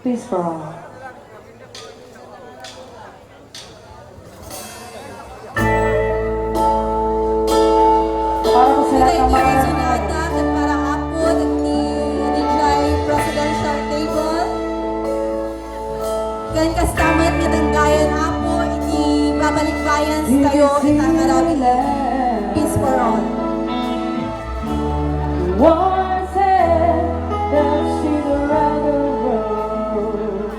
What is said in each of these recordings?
Peace for all. Para po sa lahat ng Thank you, mga Junata, at para hapon ni Rijay Presidential Table. Kan kastamat nga danggayan hapo, iti babalikbayan kayo itang arabi. Peace for all. One said that she'd rather road.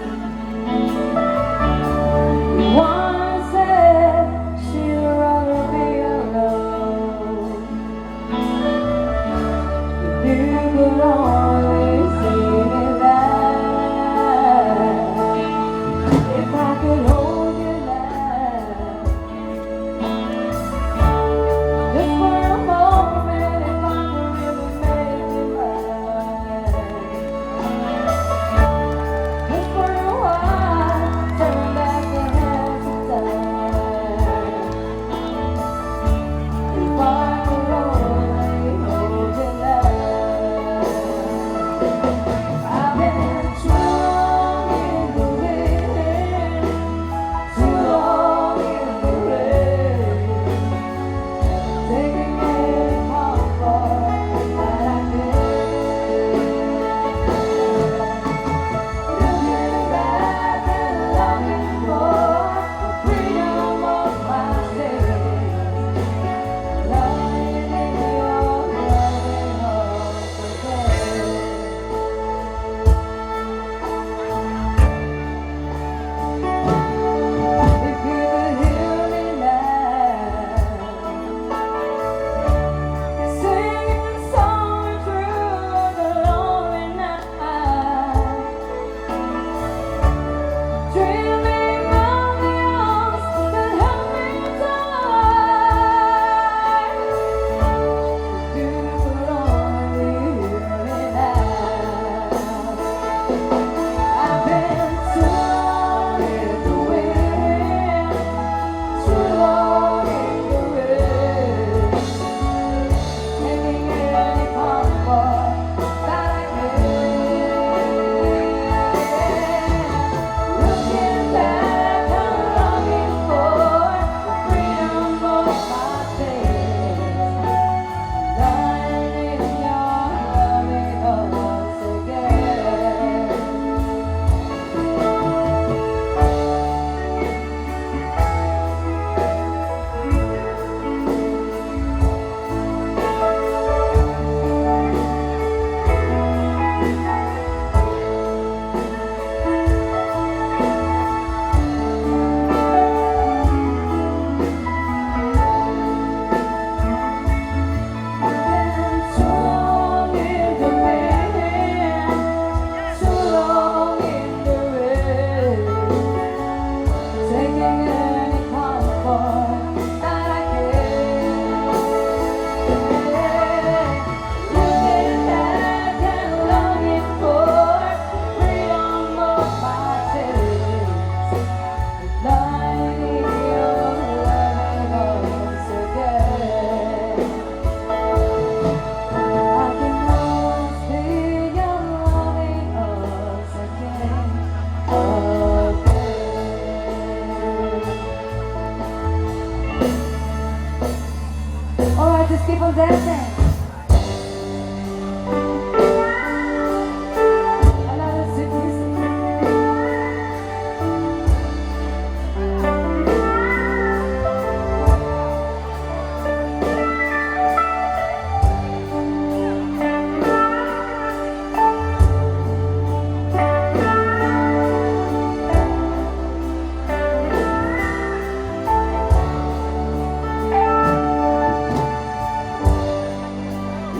One said she'd rather be alone. If you could only see that, if I could hold you now, just for a moment, if I could really make you mine, just for a while, turn back the hands of time. If I could only hold you now. I've been strong in the wind, too long in the rain, taking any comfort that I can. Looking back and longing for the freedom of my days, lying in your loving arms again. If you could hear me now, singing a song through the lonely night, dreaming of the arms that held me tight. If you could only hear me now. I've been too long in the wind, too long in the rain, taking any comfort that I can. Looking back, I'm longing for the freedom of my days, lying in your loving arms again. Too long in the wind, too long in the rain, taking any comfort that I can. Looking back and longing for freedom of my days, lying in your loving arms again. I can always feel your loving arms again, again. Alright, just keep on dancing. Another sickness.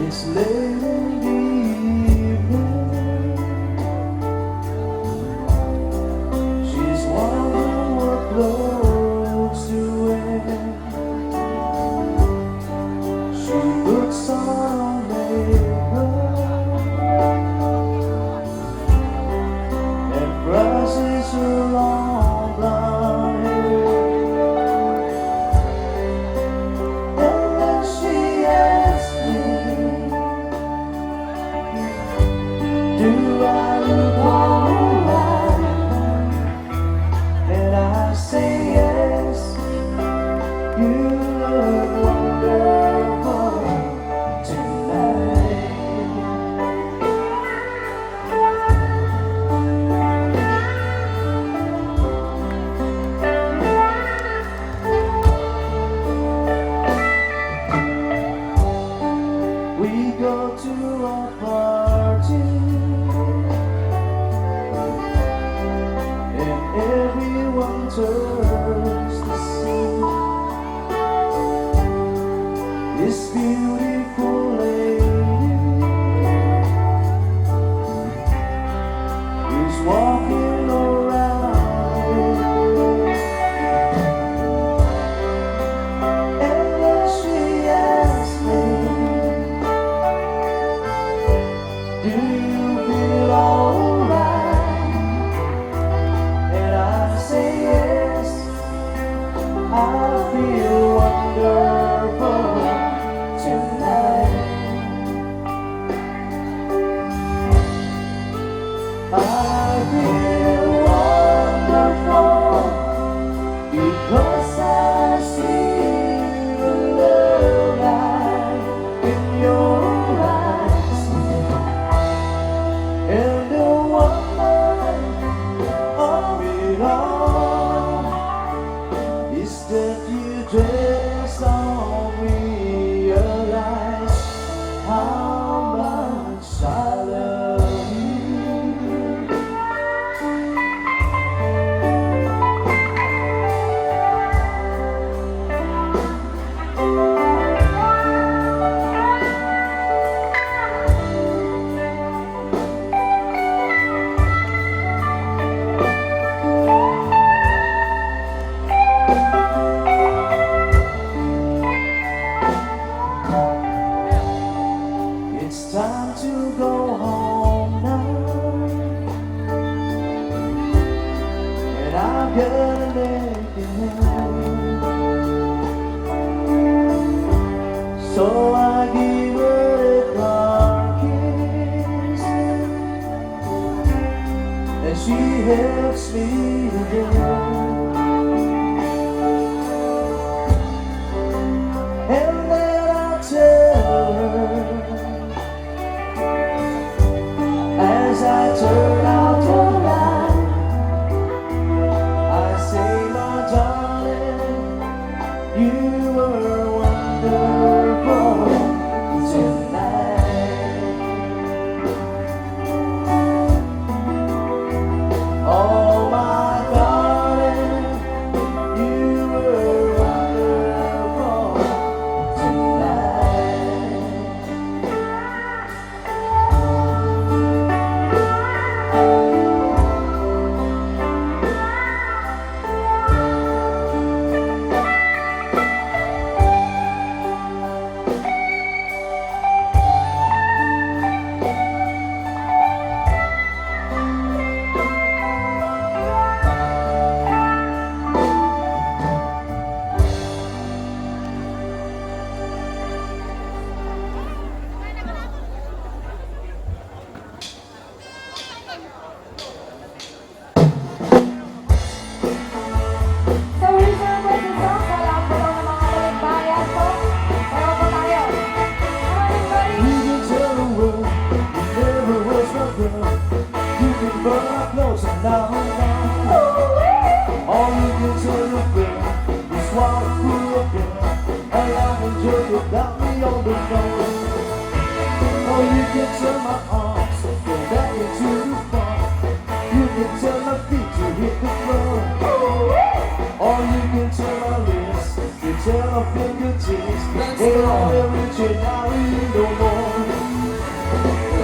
It's late in the evening. She's wondering what clothes to wear. She puts on makeup and brushes her long blonde hair. And then she asks me, do I look alright? I feel wonderful because I see the love light in your eyes, and the wonder of it all is that you just don't realize how much I love you. It's time to go home now, and I'm gonna make it home. So I give her a car kiss, and she helps me again. And then I tell her, as I turn out the light, I say, my darling, you were wonderful tonight. Oh, my darling, you were wonderful tonight. So, here's our requested song sa lahat po ng mga balikbayan po. Sayaw po tayo. Come on, everybody. You can tell the world you never was my girl. You can burn my clothes and now I'm gone. All you can tell the world is what I grew up in, and I'm enjoying without me on the phone. Or you can tell my arms go back into the fall. You can tell my feet to hit the floor. Or you can tell my lips, you tell my fingertips, they don't reach it now you no more.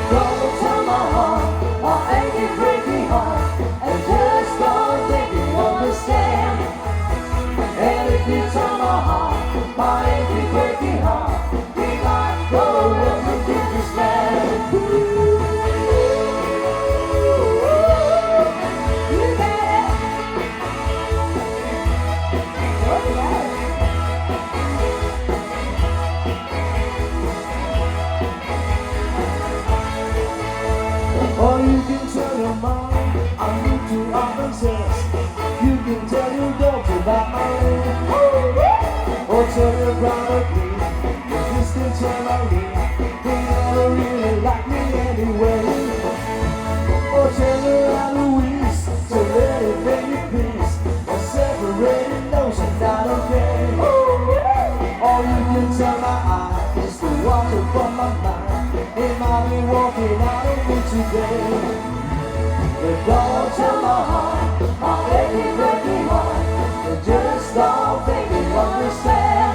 Don't tell my heart, my achy, breaky heart, and just don't think you understand. And if you tell my heart, my achy, breaky heart, we might go up and get this man. You bet. Oh, yeah. Or you can tell your mom I'm new to offenses. You can tell your dogs about my life. Or tell your brother please, your sister tell my leave. They never really like me anyway. Or tell her I'm Louise, so let it make you peace. Or separated notion not okay. Or you can tell my eyes to watch it from my mind. It might be walking out of me today. But don't tell my heart, my achy, breaky heart, that just don't think you understand.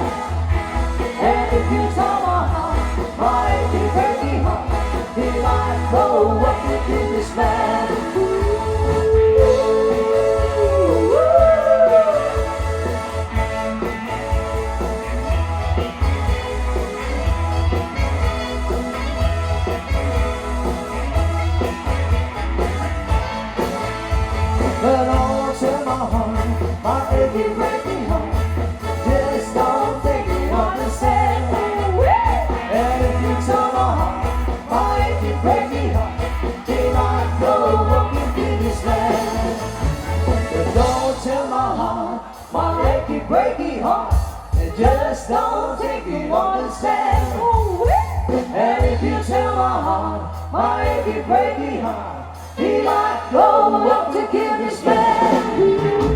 And if you tell my heart, my achy, breaky heart, he might go up with this man. But I'll tell my heart, my achy, breaky heart, just don't think you understand. And if you tell my heart, my achy, breaky heart, he might go up heart, it just don't think you understand. And if you tell my heart, my achy, breaky heart, he might go up to kill this man.